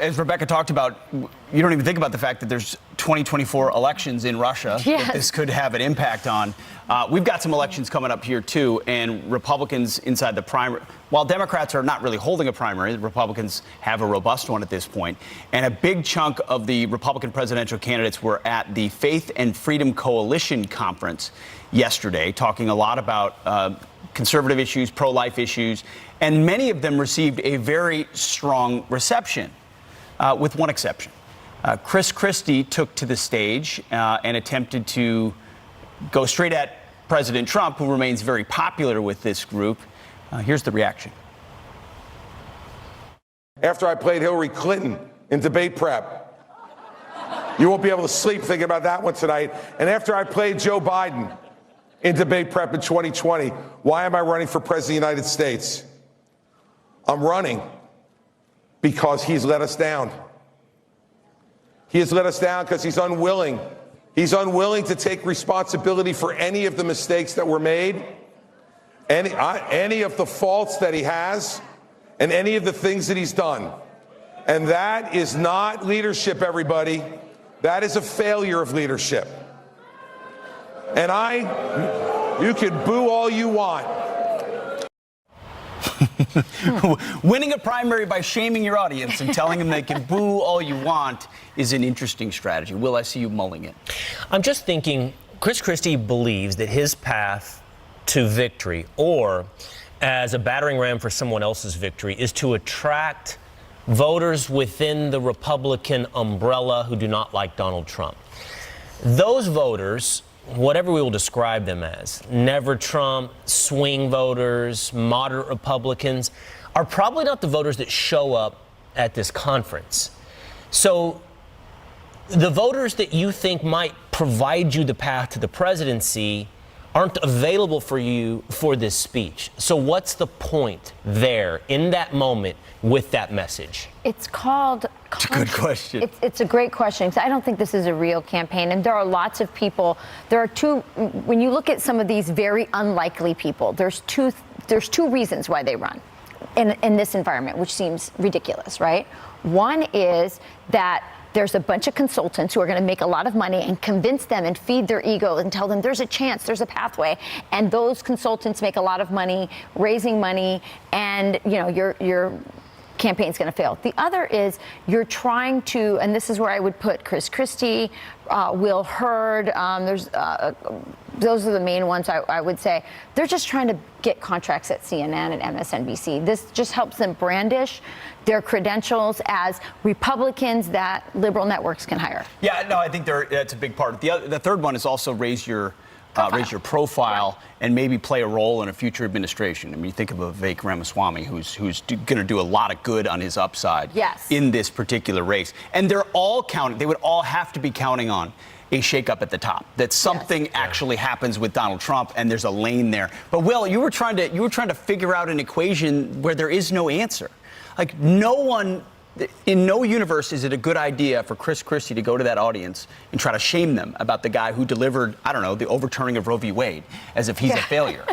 As Rebecca talked about, you don't even think about the fact that there's 2024 elections in Russia that this could have an impact on. We've got some elections coming up here, too, and Republicans inside the primary. While Democrats are not really holding a primary, Republicans have a robust one at this point. And a big chunk of the Republican presidential candidates were at the Faith and Freedom Coalition conference yesterday, talking a lot about conservative issues, pro-life issues, and many of them received a very strong reception. With one exception. Chris Christie took to the stage and attempted to go straight at President Trump, who remains very popular with this group. Here's the reaction. After I played Hillary Clinton in debate prep, you won't be able to sleep thinking about that one tonight. And after I played Joe Biden in debate prep in 2020, why am I running for president of the United States? I'm running because he's let us down. He has let us down because he's unwilling. He's unwilling to take responsibility for any of the mistakes that were made, any of the faults that he has, and any of the things that he's done. And that is not leadership, everybody. That is a failure of leadership. And you can boo all you want. Winning a primary by shaming your audience and telling them they can boo all you want is an interesting strategy. Will, I see you mulling it. I'm just thinking, Chris Christie believes that his path to victory, or as a battering ram for someone else's victory, is to attract voters within the Republican umbrella who do not like Donald Trump. Those voters, whatever we will describe them as, never Trump, swing voters, moderate Republicans, are probably not the voters that show up at this conference. So the voters that you think might provide you the path to the presidency aren't available for you for this speech. So what's the point there in that moment with that message? It's called... It's a good question. It's a great question, because I don't think this is a real campaign. And there are lots of people. There are when you look at some of these very unlikely people, there's two reasons why they run in this environment, which seems ridiculous, right? One is that there's a bunch of consultants who are going to make a lot of money and convince them and feed their ego and tell them there's a chance, there's a pathway. And those consultants make a lot of money raising money, and your campaign's going to fail. The other is you're trying to, and this is where I would put Chris Christie, Will Hurd. Those are the main ones I would say. They're just trying to get contracts at CNN and MSNBC. This just helps them brandish their credentials as Republicans that liberal networks can hire. Yeah, no, I think that's a big part. The third one is also raise your profile and maybe play a role in a future administration. I mean, you think of Vivek Ramaswamy, who's going to do a lot of good on his upside in this particular race. And they're all counting. They would all have to be counting on a shakeup at the top, that something actually happens with Donald Trump, and there's a lane there. But Will, you were trying to figure out an equation where there is no answer. Like, in no universe is it a good idea for Chris Christie to go to that audience and try to shame them about the guy who delivered, I don't know, the overturning of Roe v. Wade, as if he's a failure.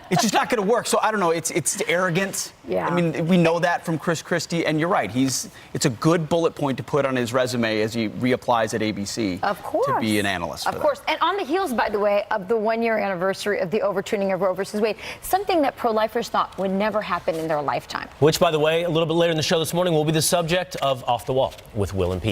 It's just not going to work. So I don't know. It's arrogance. Yeah. I mean, we know that from Chris Christie, and you're right. It's a good bullet point to put on his resume as he reapplies at ABC. Of course. To be an analyst. Of course. And on the heels, by the way, of the one-year anniversary of the overturning of Roe versus Wade, something that pro-lifers thought would never happen in their lifetime. Which, by the way, a little bit later in the show this morning will be the subject of Off the Wall with Will and Pete.